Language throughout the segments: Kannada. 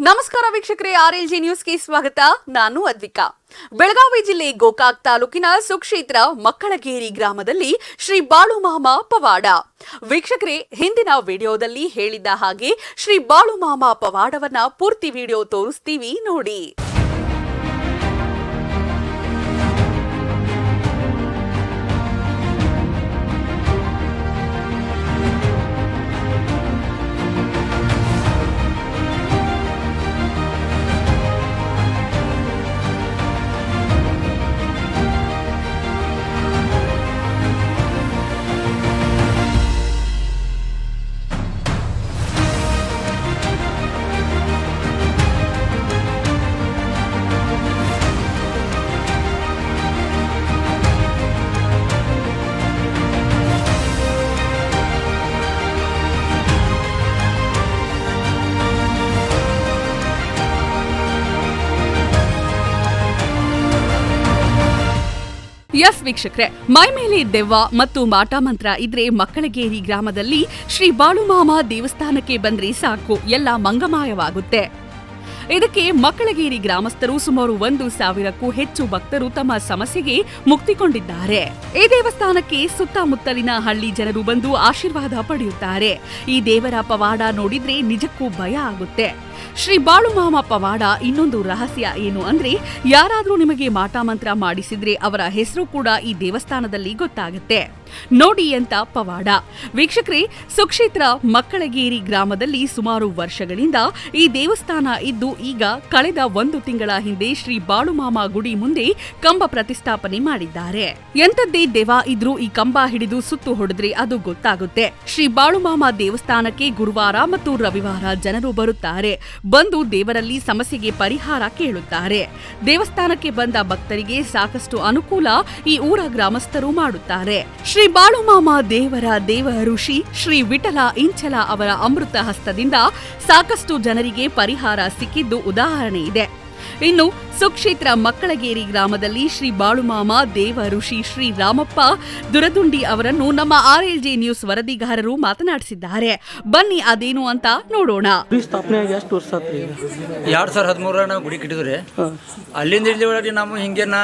ನಮಸ್ಕಾರ ವೀಕ್ಷಕರೇ, ಆರ್ಎಲ್ಜಿ ನ್ಯೂಸ್ಗೆ ಸ್ವಾಗತ. ನಾನು ಅದ್ವಿಕಾ. ಬೆಳಗಾವಿ ಜಿಲ್ಲೆ ಗೋಕಾಕ್ ತಾಲೂಕಿನ ಸುಕ್ಷೇತ್ರ ಮಕ್ಕಳಗೇರಿ ಗ್ರಾಮದಲ್ಲಿ ಶ್ರೀ ಬಾಳುಮಾಮ ಪವಾಡ. ವೀಕ್ಷಕರೇ, ಹಿಂದಿನ ವಿಡಿಯೋದಲ್ಲಿ ಹೇಳಿದ್ದ ಹಾಗೆ ಶ್ರೀ ಬಾಳುಮಾಮ ಪವಾಡವನ್ನ ಪೂರ್ತಿ ವಿಡಿಯೋ ತೋರಿಸ್ತೀವಿ ನೋಡಿ. ಎಸ್ ವೀಕ್ಷಕರೇ, ಮೈ ಮೇಲೆ ದೆವ್ವ ಮತ್ತು ಮಾಟ ಮಂತ್ರ ಇದ್ರೆ ಮಕ್ಕಳಗೇರಿ ಗ್ರಾಮದಲ್ಲಿ ಶ್ರೀ ಬಾಳುಮಾಮ ದೇವಸ್ಥಾನಕ್ಕೆ ಬಂದ್ರೆ ಸಾಕು, ಎಲ್ಲ ಮಂಗಮಾಯವಾಗುತ್ತೆ. ಇದಕ್ಕೆ ಮಕ್ಕಳಗೇರಿ ಗ್ರಾಮಸ್ಥರು ಸುಮಾರು 1,000ಕ್ಕೂ ಹೆಚ್ಚು ಭಕ್ತರು ತಮ್ಮ ಸಮಸ್ಯೆಗೆ ಮುಕ್ತಿಕೊಂಡಿದ್ದಾರೆ. ಈ ದೇವಸ್ಥಾನಕ್ಕೆ ಸುತ್ತಮುತ್ತಲಿನ ಹಳ್ಳಿ ಜನರು ಬಂದು ಆಶೀರ್ವಾದ ಪಡೆಯುತ್ತಾರೆ. ಈ ದೇವರ ಪವಾಡ ನೋಡಿದ್ರೆ ನಿಜಕ್ಕೂ ಭಯ ಆಗುತ್ತೆ. ಶ್ರೀ ಬಾಳುಮಾಮ ಪವಾಡ ಇನ್ನೊಂದು ರಹಸ್ಯ ಏನು ಅಂದ್ರೆ, ಯಾರಾದ್ರೂ ನಿಮಗೆ ಮಾಟ ಮಂತ್ರ ಮಾಡಿಸಿದ್ರೆ ಅವರ ಹೆಸರು ಕೂಡ ಈ ದೇವಸ್ಥಾನದಲ್ಲಿ ಗೊತ್ತಾಗುತ್ತೆ. ನೋಡಿ ಅಂತ ಪವಾಡ. ವೀಕ್ಷಕರೇ, ಸುಕ್ಷೇತ್ರ ಮಕ್ಕಳಗೇರಿ ಗ್ರಾಮದಲ್ಲಿ ಸುಮಾರು ವರ್ಷಗಳಿಂದ ಈ ದೇವಸ್ಥಾನ ಇದ್ದು ಈಗ ಕಳೆದ 1 ತಿಂಗಳ ಹಿಂದೆ ಶ್ರೀ ಬಾಳುಮಾಮ ಗುಡಿ ಮುಂದೆ ಕಂಬ ಪ್ರತಿಷ್ಠಾಪನೆ ಮಾಡಿದ್ದಾರೆ. ಎಂತದ್ದೇ ದೆವ್ವ ಇದ್ರೂ ಈ ಕಂಬ ಹಿಡಿದು ಸುತ್ತು ಹೊಡೆದ್ರೆ ಅದು ಗೊತ್ತಾಗುತ್ತೆ. ಶ್ರೀ ಬಾಳುಮಾಮ ದೇವಸ್ಥಾನಕ್ಕೆ ಗುರುವಾರ ಮತ್ತು ರವಿವಾರ ಜನರು ಬರುತ್ತಾರೆ. ಬಂದು ದೇವರಲ್ಲಿ ಸಮಸ್ಯೆಗೆ ಪರಿಹಾರ ಕೇಳುತ್ತಾರೆ. ದೇವಸ್ಥಾನಕ್ಕೆ ಬಂದ ಭಕ್ತರಿಗೆ ಸಾಕಷ್ಟು ಅನುಕೂಲ ಈ ಊರ ಗ್ರಾಮಸ್ಥರು ಮಾಡುತ್ತಾರೆ. ಶ್ರೀ ಬಾಳುಮಾಮ ದೇವರ ದೇವ ಋಷಿ ಶ್ರೀ ವಿಠಲ ಇಂಚಲ ಅವರ ಅಮೃತ ಹಸ್ತದಿಂದ ಸಾಕಷ್ಟು ಜನರಿಗೆ ಪರಿಹಾರ ಸಿಕ್ಕಿದ್ದು ಉದಾಹರಣೆ ಇದೆ. ಇನ್ನು ಸುಕ್ಷೇತ್ರ ಮಕ್ಕಳಗೇರಿ ಗ್ರಾಮದಲ್ಲಿ ಶ್ರೀ ಬಾಳುಮಾಮ ದೇವ ಋಷಿ ಶ್ರೀ ರಾಮಪ್ಪ ದುರದುಂಡಿ ಅವರನ್ನು ನಮ್ಮ ಆರ್ಎಲ್ಜಿ ನ್ಯೂಸ್ ವರದಿಗಾರರು ಮಾತನಾಡಿಸಿದ್ದಾರೆ. ಬನ್ನಿ ಅದೇನು ಅಂತ ನೋಡೋಣ. ಸ್ಥಾಪನೆ ಆಗಿ ಎಷ್ಟು ವರ್ಷ ಆತ್ರಿ? 2013 ನಾವು ಗುಡಿ ಕಟ್ಟಿದ್ರಿ. ಅಲ್ಲಿಂದ ಇಲ್ಲಿ ಒಳಗೆ ನಾವು ಹಿಂಗೇನ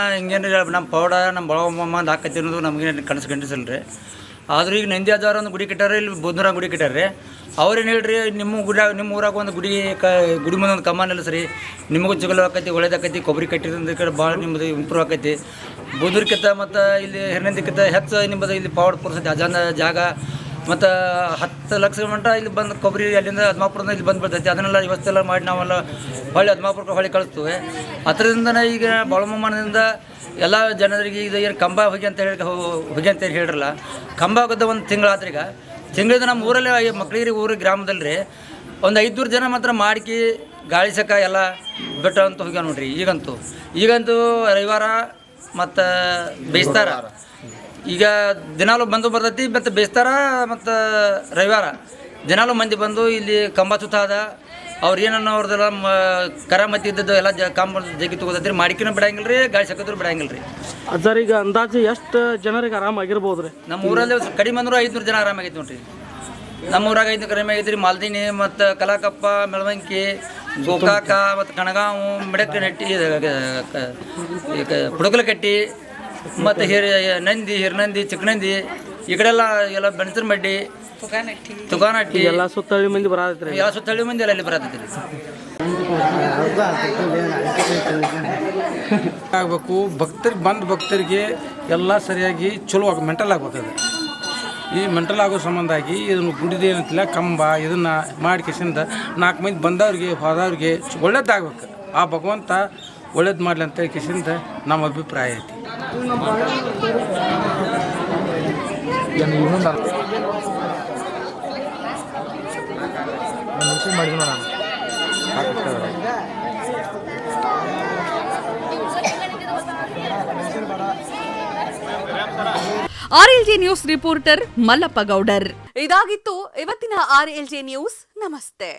ನಮ್ಮ ಪೌಡ ನಮ್ಮ ಬಾಳುಮಾಮ ಹಾಕತಿ ಅನ್ನೋದು ನಮಗೆ ಕನಸು ಕಂಡಿಸಲ್ರಿ. ಆದ್ರೂ ಈಗ ನಂದಿ ಆಧಾರ ಒಂದು ಗುಡಿ ಕಟ್ಟಾರ, ಇಲ್ಲಿ ಬುದ್ಧರ ಗುಡಿ ಕಟ್ಟಾರ್ರಿ. ಅವ್ರೇನು ಹೇಳ್ರಿ, ನಿಮ್ಮ ಊರಾಗ ಒಂದು ಗುಡಿ ಮುಂದೆ ಒಂದು ಕಮಾನ್ ನಿಲ್ಲಿಸ್ರಿ, ನಿಮಗೂ ಚಗಲು ಆಕೈತಿ, ಒಳ್ಳೇದಾಕೈತಿ, ಕೊಬ್ಬರಿ ಕಟ್ಟಿರೋದ್ರ ಕಡೆ ಭಾಳ ನಿಮ್ಮದು ಇಂಪ್ರೂವ್ ಆಕೈತಿ. ಬುದ್ಧರ್ಕಿಂತ ಮತ್ತು ಇಲ್ಲಿ ಹಿರಿನಂದಿಕ್ಕಿಂತ ಹೆಚ್ಚು ನಿಮ್ಮದು ಇಲ್ಲಿ ಪವಾಡ ಪುರ್ಸೈತಿ. ಅಜಾನ ಜಾಗ ಮತ್ತು 10 ಲಕ್ಷ ಮಟ್ಟ ಇಲ್ಲಿ ಬಂದು ಕೊಬ್ಬರಿ ಅಲ್ಲಿಂದ ಹದ್ಮಾಪುರದಿಂದ ಇಲ್ಲಿ ಬಂದು ಬಿಡ್ತೈತಿ. ಅದನ್ನೆಲ್ಲ ವ್ಯವಸ್ಥೆ ಎಲ್ಲ ಮಾಡಿ ನಾವೆಲ್ಲ ಹೊಳ್ಳಿ ಹದ್ಮಾಪುರಕ್ಕೆ ಹೊಳ್ಳಿ ಕಳಿಸ್ತೇವೆ. ಅದರಿಂದನೇ ಈಗ ಬಾಳುಮಾಮನಿಂದ ಎಲ್ಲ ಜನರಿಗೆ ಇದು ಏನು ಕಂಬ ಹೋಗಿ ಅಂತ ಹೇಳಿರಲ್ಲ, ಕಂಬ ಆಗೋದು ಒಂದು ತಿಂಗಳಾತ್ರಿ. ಈಗ ತಿಂಗಳಿಂದ ನಮ್ಮ ಊರಲ್ಲೇ ಮಕ್ಕಳಿಗೆ ಗ್ರಾಮದಲ್ಲಿ ಒಂದು 500 ಜನ ಮಾತ್ರ ಮಾಡ್ಕಿ ಗಾಳಿ ಸಕ ಎಲ್ಲ ಬೆಟ್ಟ ಅಂತ ಹೋಗ್ಯಾವ ನೋಡ್ರಿ. ಈಗಂತೂ ರವಿವಾರ ಮತ್ತು ಬೇಯಿಸ್ತಾರ. ಈಗ ದಿನಾಲು ಬಂದು ಬರ್ತೈತಿ ಮತ್ತು ಬೇಯಿಸ್ತಾರ ಮತ್ತು ರವಿವಾರ ದಿನಾಲು ಮಂದಿ ಬಂದು ಇಲ್ಲಿ ಕಂಬ ಸುತ್ತಾದ ಅವ್ರು ಏನನ್ನ ಅವ್ರದ್ದೆಲ್ಲ ಕರಾಮತಿ ಇದ್ದದ್ದು ಎಲ್ಲ ಕಂಬ ಜಗ್ಗಿ ತಗೋತೈತಿ. ಮಾಡಿಕಿನೂ ಬಿಡಂಗಿಲ್ಲ ರೀ, ಗಾಳಿ ಸಕ್ಕದ್ರು ಬಿಡಂಗಿಲ್ಲ ರೀ. ಸರ್, ಈಗ ಅಂದಾಜು ಎಷ್ಟು ಜನರಿಗೆ ಆರಾಮಾಗಿರ್ಬೋದು ರೀ? ನಮ್ಮ ಊರಲ್ಲಿ ಕಡಿಮೆ ಅಂದ್ರೆ 500 ಜನ ಆರಾಮಾಗೈತಿ ನೋಡ್ರಿ. ನಮ್ಮ ಊರಾಗ 500 ಕಡಿಮೆ ಆಗೈತಿ ರೀ. ಮಾಲ್ದಿನಿ ಮತ್ತು ಕಲಾಕಪ್ಪ, ಮೆಳವಂಕಿ, ಗೋಕಾಕ ಮತ್ತು ಕಣಗಾಂವು, ಮಿಡಕನಟ್ಟಿ, ಪುಡಕಲಕಟ್ಟಿ ಮತ್ತು ಹಿರನಂದಿ, ಚಿಕ್ಕನಂದಿ, ಈ ಕಡೆಲ್ಲ ಎಲ್ಲ ಬೆಣಸರ ಮಡ್ಡಿ, ತುಗಾನಟ್ಟಿ ಎಲ್ಲ ಸುತ್ತಳ್ಳಿ ಮಂದಿ ಬರತೈತ್ರಿ. ಎಲ್ಲ ಸುತ್ತಳ್ಳಿ ಮಂದಿ ಎಲ್ಲ ಇಲ್ಲಿ ಬರತೈತಿ ರೀ. ಆಗಬೇಕು ಭಕ್ತರಿಗೆ ಎಲ್ಲ ಸರಿಯಾಗಿ ಚಲೋ ಮೆಂಟಲ್ ಆಗ್ಬೇಕದು. ಈ ಮೆಂಟಲ್ ಆಗೋ ಸಂಬಂಧಾಗಿ ಇದನ್ನು ಗುಡಿದ ಏನಂತಿಲ್ಲ ಕಂಬ ಇದನ್ನು ಮಾಡಿ ಕಿಸಿಂದ 4 ಮಂದಿ ಬಂದವ್ರಿಗೆ ಹೋದವ್ರಿಗೆ ಒಳ್ಳೇದಾಗಬೇಕು. ಆ ಭಗವಂತ ಒಳ್ಳೇದು ಮಾಡಲಿ ಅಂತ ಕಿಸಿಂದ ನಮ್ಮ ಅಭಿಪ್ರಾಯ ಐತಿ. ಆರ್ಎಲ್ಜಿ ನ್ಯೂಸ್ ರಿಪೋರ್ಟರ್ ಮಲ್ಲಪ್ಪ ಗೌಡರ್. ಇದಾಗಿತ್ತು ಇವತ್ತಿನ ಆರ್ಎಲ್ಜಿ ನ್ಯೂಸ್. ನಮಸ್ತೆ.